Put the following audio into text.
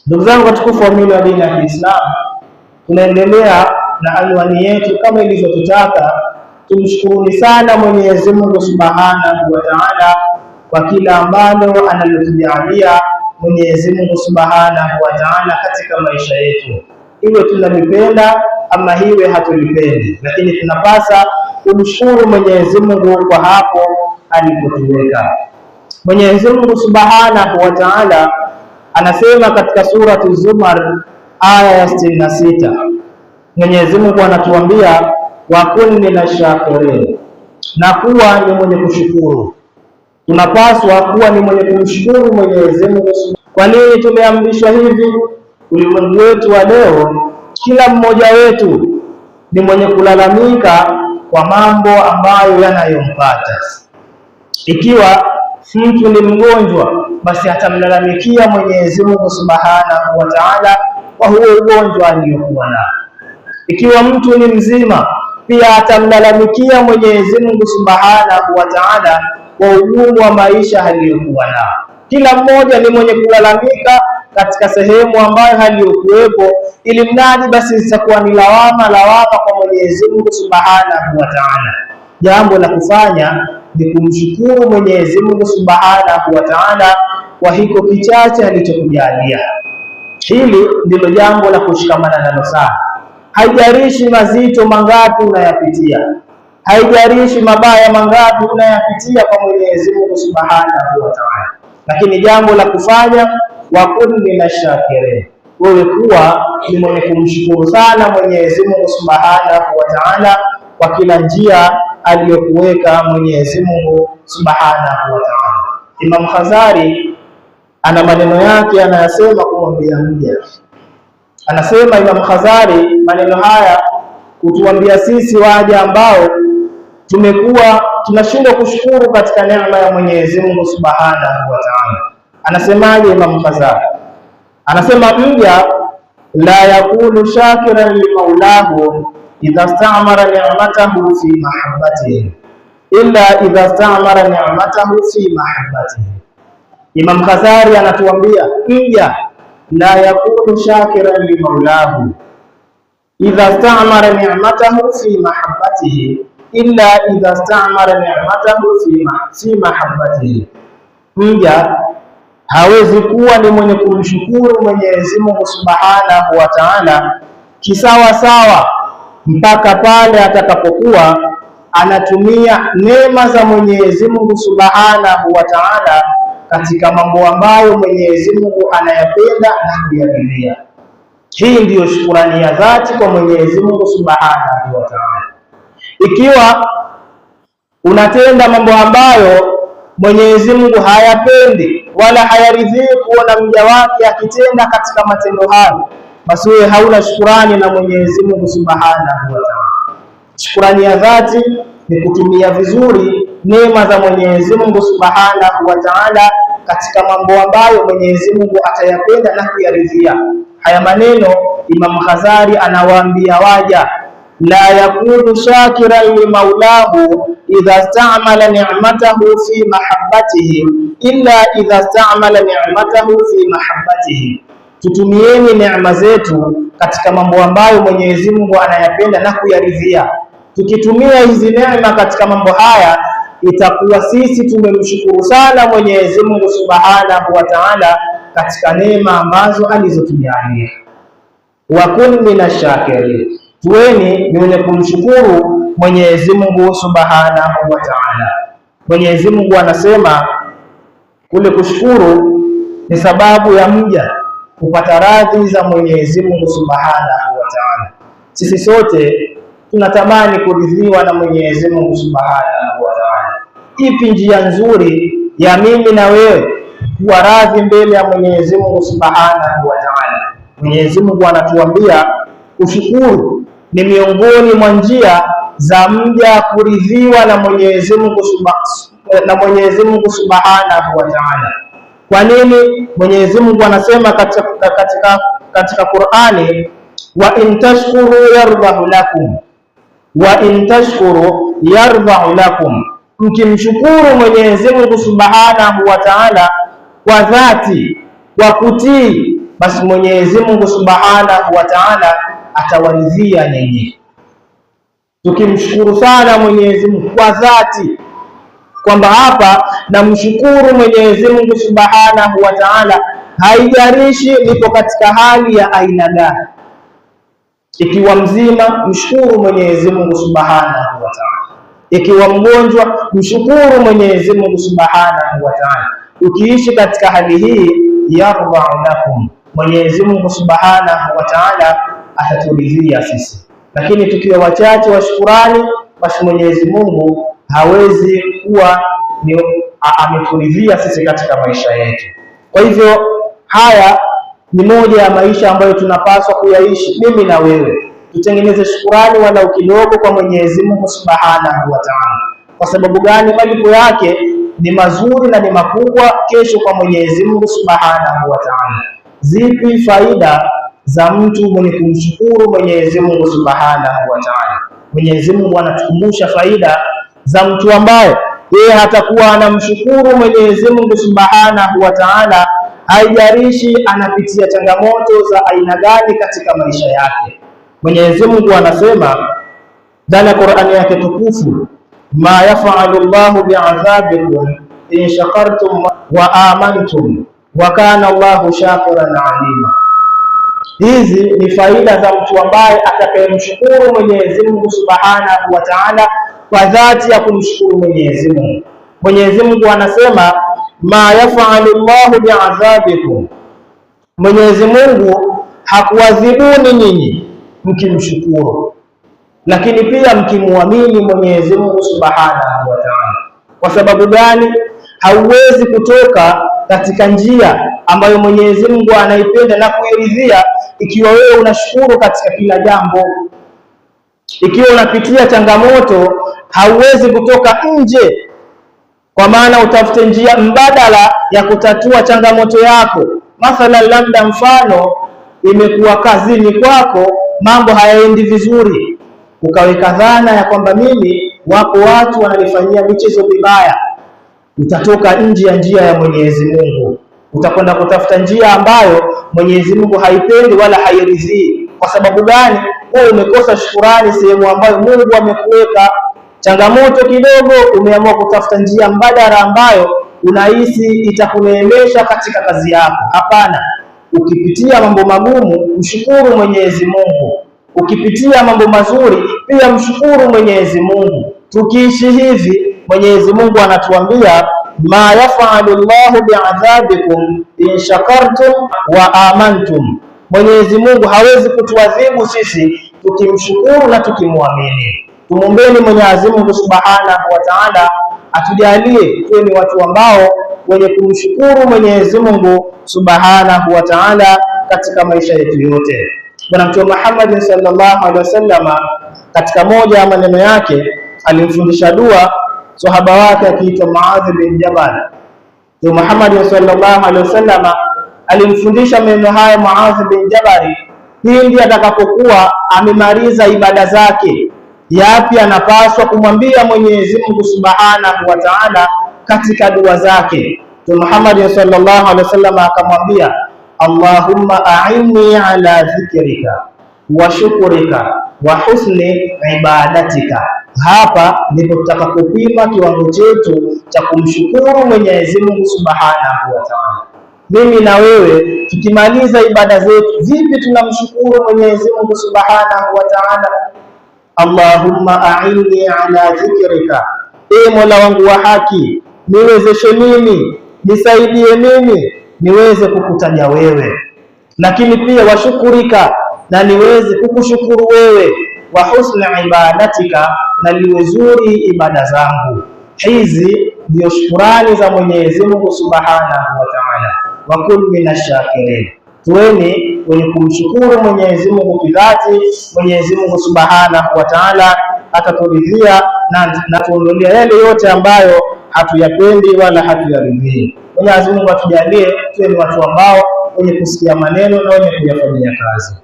Ndugu zangu watukufu wa mila wa dini ya Kiislamu, tunaendelea na anwani yetu kama ilivyotutaka. Tumshukuruni sana Mwenyezi Mungu Subhanahu wa Ta'ala kwa kila ambalo analotujalia Mwenyezi Mungu Subhanahu wa Ta'ala katika maisha yetu, iwe tunalipenda ama hiwe hatulipendi, lakini tunapasa kumshukuru Mwenyezi Mungu kwa hapo alipotuweka. Mwenyezi Mungu Subhanahu wa Ta'ala anasema katika suratu Zumar aya ya 66, Mwenyezi Mungu anatuambia wa kun minashakirin, na kuwa ni mwenye kushukuru. Tunapaswa kuwa ni mwenye kumshukuru Mwenyezi Mungu. Kwa nini tumeamrishwa hivi? Ulimwengu wetu wa leo, kila mmoja wetu ni mwenye kulalamika kwa mambo ambayo yanayompata. Ikiwa mtu ni mgonjwa, basi atamlalamikia Mwenyezi Mungu Subhanahu wa Ta'ala kwa huo ugonjwa aliyokuwa nao. Ikiwa mtu ni mzima, pia atamlalamikia Mwenyezi Mungu Subhanahu wa Ta'ala kwa ugumu wa maisha aliyokuwa nao. Kila mmoja ni mwenye kulalamika katika sehemu ambayo aliyokuwepo, ili mradi basi zitakuwa ni lawama kwa Mwenyezi Mungu Subhanahu wa Ta'ala. Jambo la kufanya ni kumshukuru Mwenyezi Mungu Subhanahu wa Ta'ala kwa hiko kichache alichokujalia. Hili ndilo jambo la kushikamana nalo sana. Haijalishi mazito mangapi unayapitia, haijalishi mabaya mangapi unayapitia kwa Mwenyezi Mungu Subhanahu wa Ta'ala, lakini jambo la kufanya wa kun minashakirin, wewe kuwa ni mwenye kumshukuru sana Mwenyezi Mungu Subhanahu wa Ta'ala kwa kila njia aliyokuweka Mwenyezi Mungu Subhanahu wa Ta'ala. Imam Khazari ana maneno yake anayasema kumwambia mja. Anasema Imam Khazari maneno haya kutuambia sisi waja ambao tumekuwa tunashindwa kushukuru katika neema ya Mwenyezi Mungu Subhanahu wa Ta'ala. Anasemaje Imam Khazari? Anasema mja la yakunu shakiran li maulahu idha sta'mara ni'matahu fi mahabbatihi illa idha sta'mara ni'matahu fi mahabbatihi. Imam Khazari anatuambia mja la yakunu shakiran li maulahu idha sta'mara ni'matahu fi mahabbatihi illa idha sta'mara ni'matahu fi mahabbatihi. Mja hawezi kuwa ni mwenye kumshukuru Mwenyezi Mungu Subhanahu wa Ta'ala kisawa sawa mpaka pale atakapokuwa anatumia neema za Mwenyezi Mungu Subhanahu wa Ta'ala katika mambo ambayo Mwenyezi Mungu anayapenda na kuyaridhia. Hii ndiyo shukrani ya dhati kwa Mwenyezi Mungu Subhanahu wa Ta'ala. Ikiwa unatenda mambo ambayo Mwenyezi Mungu hayapendi wala hayaridhii kuona mja wake akitenda katika matendo hayo, basi wewe hauna shukrani na Mwenyezi Mungu Subhanahu wa Ta'ala. Shukrani ya dhati ni kutumia vizuri neema za Mwenyezi Mungu Subhanahu wa Ta'ala katika mambo ambayo Mwenyezi Mungu atayapenda na kuyaridhia. Haya maneno Imam Khazari anawaambia waja, la yakunu shakiran li maulahu idha sta'mala ni'matahu fi mahabbatihi illa idha sta'mala ni'matahu fi mahabbatihi. Tutumieni neema zetu katika mambo ambayo Mwenyezi Mungu anayapenda na kuyaridhia. Tukitumia hizi neema katika mambo haya, itakuwa sisi tumemshukuru sana Mwenyezi Mungu Subhanahu wa Ta'ala katika neema ambazo alizotujalia. Wa kun minashakirin, tuweni ni wenye kumshukuru Mwenyezi Mungu Subhanahu wa Ta'ala. Mwenyezi Mungu anasema kule kushukuru ni sababu ya mja kupata radhi za Mwenyezi Mungu Subhanahu wa Ta'ala. Sisi sote tunatamani kuridhiwa na Mwenyezi Mungu Subhanahu wa Ta'ala. Ipi njia nzuri ya mimi na wewe kuwa radhi mbele ya Mwenyezi Mungu Subhanahu wa Ta'ala? Mwenyezi Mungu anatuambia kushukuru ni miongoni mwa njia za mja kuridhiwa na Mwenyezi Mungu Subhanahu wa Ta'ala. Kwa nini? Mwenyezi Mungu anasema katika Qur'ani, wa in tashkuru yardahu lakum, wa in tashkuru yardahu lakum. Mkimshukuru Mwenyezi Mungu Subhanahu wa Ta'ala kwa dhati, kwa kutii, basi Mwenyezi Mungu Subhanahu wa Ta'ala atawaridhia nyinyi. Tukimshukuru sana Mwenyezi Mungu kwa dhati, kwamba hapa namshukuru Mwenyezi Mungu Subhanahu wa Ta'ala, haijalishi nipo katika hali ya aina gani. Ikiwa mzima, mshukuru Mwenyezi Mungu Subhanahu wa Ta'ala. Ikiwa mgonjwa, mshukuru Mwenyezi Mungu Subhanahu wa Ta'ala. Ukiishi katika hali hii, yarfa'u lakum, Mwenyezi Mungu Subhanahu wa Ta'ala ataturidhia sisi. Lakini tukiwa wachache wa shukurani, basi Mwenyezi Mungu hawezi kuwa ameturidhia sisi katika maisha yetu. Kwa hivyo haya ni moja ya maisha ambayo tunapaswa kuyaishi mimi na wewe. Tutengeneze shukurani walau kidogo kwa Mwenyezi Mungu Subhanahu wa Ta'ala. Kwa sababu gani? Malipo yake ni mazuri na ni makubwa kesho kwa Mwenyezi Mungu Subhanahu wa Ta'ala. Zipi faida za mtu mwenye kumshukuru Mwenyezi Mungu Subhanahu wa Ta'ala? Mwenyezi Mungu anatukumbusha faida za mtu ambaye yeye hatakuwa anamshukuru Mwenyezi Mungu Subhanahu wa Ta'ala, haijalishi anapitia changamoto za aina gani katika maisha yake. Mwenyezi Mungu anasema ndani ya Qur'ani yake tukufu, ma yaf'alu Allahu bi'adhabikum in shakartum wa amantum wa kana Allahu shakiran alima. Hizi ni faida za mtu ambaye atakayemshukuru Mwenyezi Mungu Subhanahu wa Ta'ala kwa dhati ya kumshukuru Mwenyezi Mungu. Mwenyezi Mungu anasema ma yaf'alu Allahu bi'adhabikum, Mwenyezi Mungu hakuadhibuni nyinyi mkimshukuru, lakini pia mkimwamini Mwenyezi Mungu Subhanahu wa Ta'ala. Kwa sababu gani? Hauwezi kutoka katika njia ambayo Mwenyezi Mungu anaipenda na kuiridhia ikiwa wewe unashukuru katika kila jambo. Ikiwa unapitia changamoto, hauwezi kutoka nje, kwa maana utafute njia mbadala ya kutatua changamoto yako. Mathalan, labda mfano imekuwa kazini kwako mambo hayaendi vizuri, ukaweka dhana ya kwamba mimi wako watu wananifanyia michezo mibaya. Utatoka nje ya njia ya Mwenyezi Mungu, utakwenda kutafuta njia ambayo Mwenyezi Mungu haipendi wala hairidhii. Kwa sababu gani? Wewe umekosa shukurani sehemu ambayo Mungu amekuweka. Changamoto kidogo, umeamua kutafuta njia mbadala ambayo unahisi itakuneemesha katika kazi yako. Hapana, ukipitia mambo magumu mshukuru Mwenyezi Mungu, ukipitia mambo mazuri pia mshukuru Mwenyezi Mungu. Tukiishi hivi, Mwenyezi Mungu anatuambia ma yaf'alu Allahu bi'adhabikum in shakartum wa amantum. Mwenyezi Mungu hawezi kutuadhibu sisi tukimshukuru na tukimwamini. Tumuombeni Mwenyezi Mungu Subhanahu wa Ta'ala atujalie tuwe ni watu ambao wenye kumshukuru Mwenyezi Mungu Subhanahu wa Ta'ala katika maisha yetu yote. Bwana Mtume Muhammad sallallahu alaihi wasallam katika moja ya maneno yake alimfundisha dua sahaba wake akiitwa Muadh bin Jabal. Mtume Muhammad sallallahu alaihi wasallam alimfundisha maneno haya Muadh bin Jabal pindi atakapokuwa amemaliza ibada zake, yapi anapaswa kumwambia Mwenyezi Mungu Subhanahu wa Ta'ala katika dua zake. Mtume Muhammad sallallahu alaihi wasallam akamwambia, Allahumma a'inni ala dhikrika wa shukrika wa husni ibadatika. Hapa ndipo tutakapopima kiwango chetu cha kumshukuru Mwenyezi Mungu Subhanahu wa Ta'ala. Mimi na wewe tukimaliza ibada zetu, vipi tunamshukuru Mwenyezi Mungu Subhanahu wa Ta'ala? Allahumma a'inni ala dhikrika, Mola wangu wa haki, niwezeshe mimi, nisaidie mimi niweze kukutaja wewe, lakini pia washukurika, na niweze kukushukuru wewe, wa husni ibadatika, na liwe zuri ibada zangu. Hizi ndio shukurani za Mwenyezi Mungu Subhanahu wa Ta'ala. Wa kun minashakirin, tuweni wenye kumshukuru Mwenyezi Mungu kidhati. Mwenyezi Mungu Subhanahu wa Ta'ala ataturidhia na tuondolea yale yote ambayo hatuyapendi wala hatuyaridhii. Mwenyezi Mungu atujalie tuwe ni watu ambao wenye kusikia maneno na wenye kuyafanyia kazi.